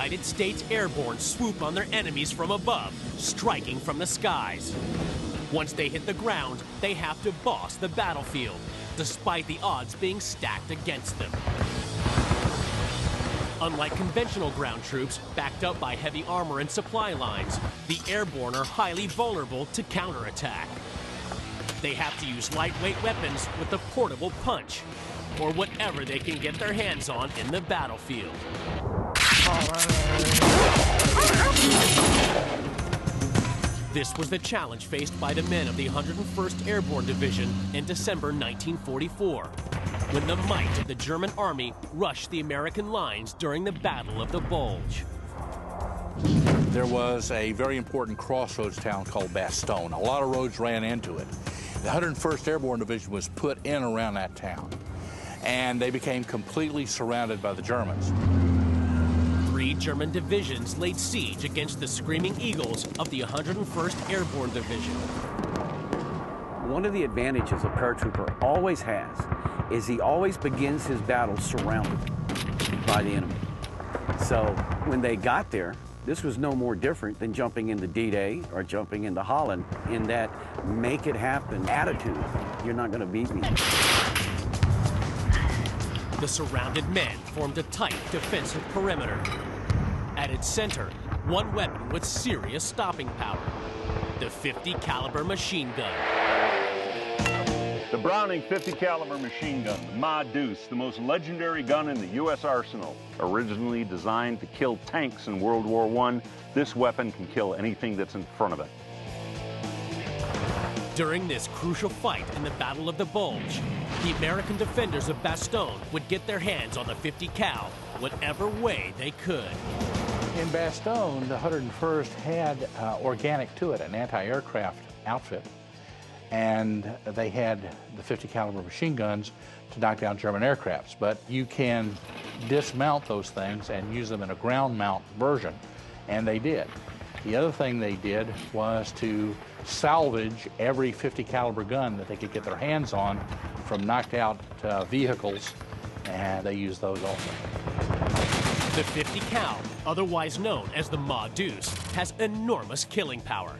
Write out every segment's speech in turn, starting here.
United States Airborne swoop on their enemies from above, striking from the skies. Once they hit the ground, they have to boss the battlefield, despite the odds being stacked against them. Unlike conventional ground troops, backed up by heavy armor and supply lines, the Airborne are highly vulnerable to counterattack. They have to use lightweight weapons with the portable punch, or whatever they can get their hands on in the battlefield. This was the challenge faced by the men of the 101st Airborne Division in December 1944, when the might of the German army rushed the American lines during the Battle of the Bulge. There was a very important crossroads town called Bastogne. A lot of roads ran into it. The 101st Airborne Division was put in around that town, and they became completely surrounded by the Germans. 3 German divisions laid siege against the Screaming Eagles of the 101st Airborne Division. One of the advantages a paratrooper always has is he always begins his battle surrounded by the enemy. So when they got there, this was no more different than jumping into D-Day or jumping into Holland in that make it happen attitude. You're not going to beat me. The surrounded men formed a tight defensive perimeter. At its center, one weapon with serious stopping power, the 50 caliber machine gun. The Browning 50 caliber machine gun, the Ma Deuce, the most legendary gun in the U.S. arsenal. Originally designed to kill tanks in World War I, this weapon can kill anything that's in front of it. During this crucial fight in the Battle of the Bulge, the American defenders of Bastogne would get their hands on the 50 cal whatever way they could. In Bastogne, the 101st had organic to it, an anti-aircraft outfit, and they had the 50 caliber machine guns to knock down German aircrafts. But you can dismount those things and use them in a ground mount version, and they did. The other thing they did was to salvage every 50 caliber gun that they could get their hands on from knocked out vehicles, and they used those also. The 50 cal, otherwise known as the Ma Deuce, has enormous killing power.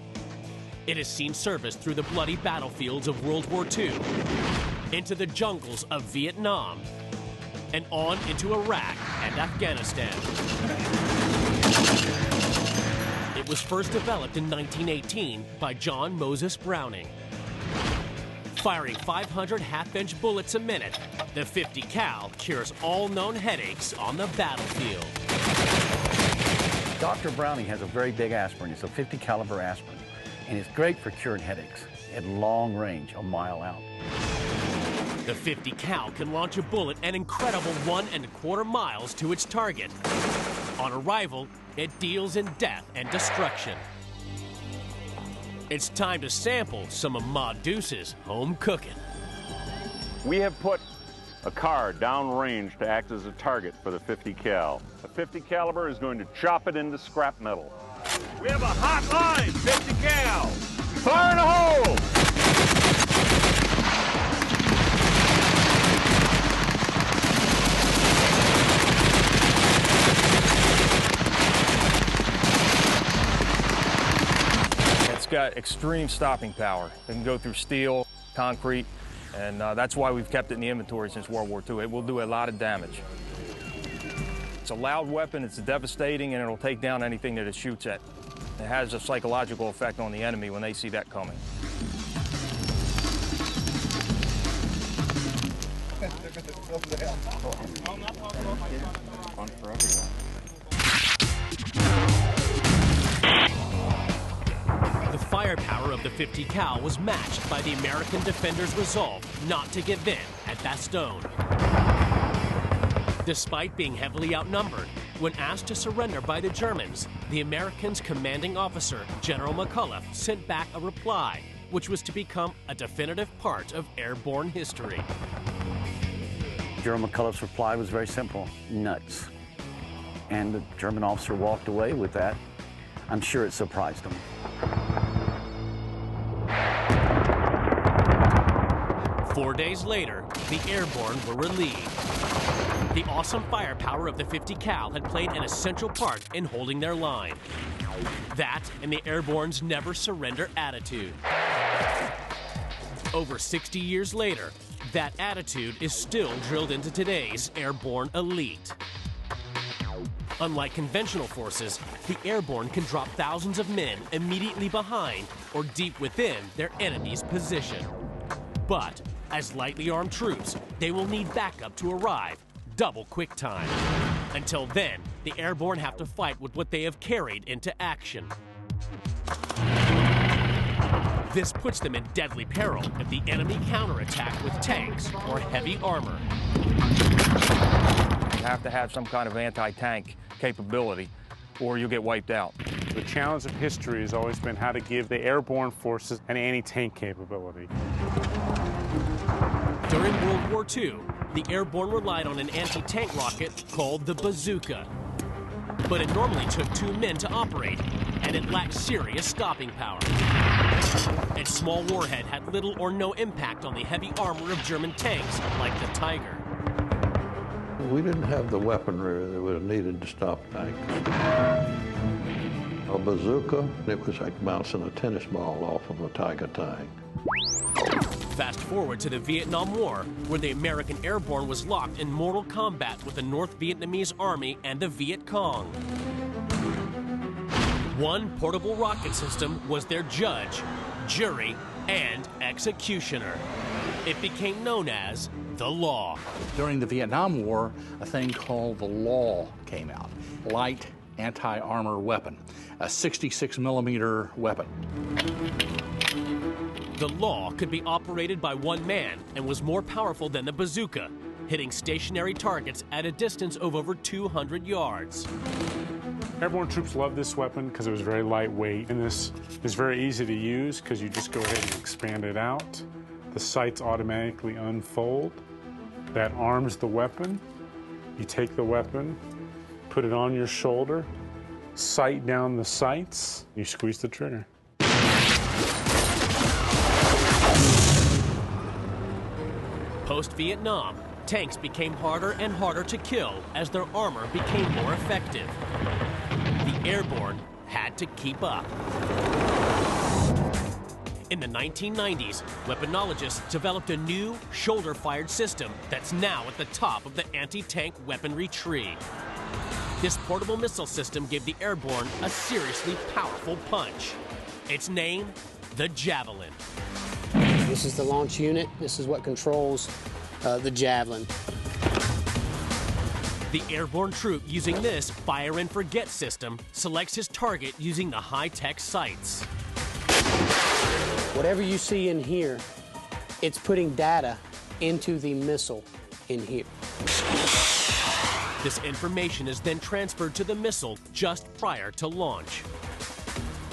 It has seen service through the bloody battlefields of World War II, into the jungles of Vietnam, and on into Iraq and Afghanistan. It was first developed in 1918 by John Moses Browning. Firing 500 half-inch bullets a minute, the 50 cal cures all known headaches on the battlefield. Dr. Browning has a very big aspirin. It's a 50 caliber aspirin, and it's great for curing headaches at long range, a mile out. The 50 cal can launch a bullet an incredible 1¼ miles to its target. On arrival, it deals in death and destruction. It's time to sample some of Ma Deuce's home cooking. We have put a car downrange to act as a target for the 50 cal. The 50 caliber is going to chop it into scrap metal. We have a hot line, 50 cal. Fire in the hole! It's got extreme stopping power. It can go through steel, concrete, and that's why we've kept it in the inventory since World War II. It will do a lot of damage. It's a loud weapon, it's devastating, and it'll take down anything that it shoots at. It has a psychological effect on the enemy when they see that coming. Fun for everyone. The firepower of the 50 cal was matched by the American defenders' resolve not to give in at Bastogne. Despite being heavily outnumbered, when asked to surrender by the Germans, the Americans' commanding officer, General McCulloch, sent back a reply, which was to become a definitive part of airborne history. General McCulloch's reply was very simple: nuts. And the German officer walked away with that. I'm sure it surprised him. Four days later, the Airborne were relieved. The awesome firepower of the 50 cal had played an essential part in holding their line. That and the Airborne's never surrender attitude. Over 60 years later, that attitude is still drilled into today's airborne elite. Unlike conventional forces, the Airborne can drop thousands of men immediately behind or deep within their enemy's position. But as lightly armed troops, they will need backup to arrive, double quick time. Until then, the Airborne have to fight with what they have carried into action. This puts them in deadly peril if the enemy counterattack with tanks or heavy armor. You have to have some kind of anti-tank capability or you'll get wiped out. The challenge of history has always been how to give the airborne forces an anti-tank capability. During World War II, the Airborne relied on an anti-tank rocket called the Bazooka. But it normally took 2 men to operate, and it lacked serious stopping power. Its small warhead had little or no impact on the heavy armor of German tanks like the Tiger. We didn't have the weaponry that was needed to stop tanks. A bazooka, it was like bouncing a tennis ball off of a Tiger tank. Fast forward to the Vietnam War, where the American Airborne was locked in mortal combat with the North Vietnamese Army and the Viet Cong. One portable rocket system was their judge, jury, and executioner. It became known as the law. During the Vietnam War, a thing called the law came out. Light anti-armor weapon, a 66 millimeter weapon. The law could be operated by one man and was more powerful than the bazooka, hitting stationary targets at a distance of over 200 yards. Airborne troops loved this weapon because it was very lightweight, and this is very easy to use because you just go ahead and expand it out. The sights automatically unfold. That arms the weapon. You take the weapon, put it on your shoulder, sight down the sights, you squeeze the trigger. Post-Vietnam, tanks became harder and harder to kill as their armor became more effective. The Airborne had to keep up. In the 1990s, weaponologists developed a new shoulder-fired system that's now at the top of the anti-tank weaponry tree. This portable missile system gave the Airborne a seriously powerful punch. Its name, the Javelin. This is the launch unit. This is what controls the Javelin. The airborne troop using this fire and forget system selects his target using the high-tech sights. Whatever you see in here, it's putting data into the missile in here. This information is then transferred to the missile just prior to launch.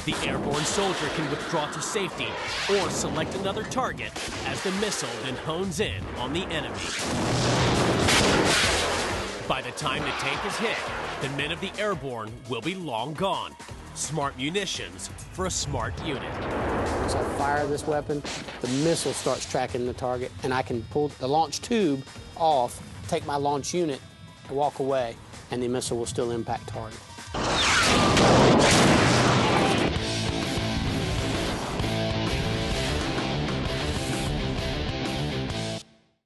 The airborne soldier can withdraw to safety or select another target as the missile then hones in on the enemy. By the time the tank is hit, the men of the Airborne will be long gone. Smart munitions for a smart unit. Once I fire this weapon, the missile starts tracking the target, and I can pull the launch tube off, take my launch unit, and walk away, and the missile will still impact target.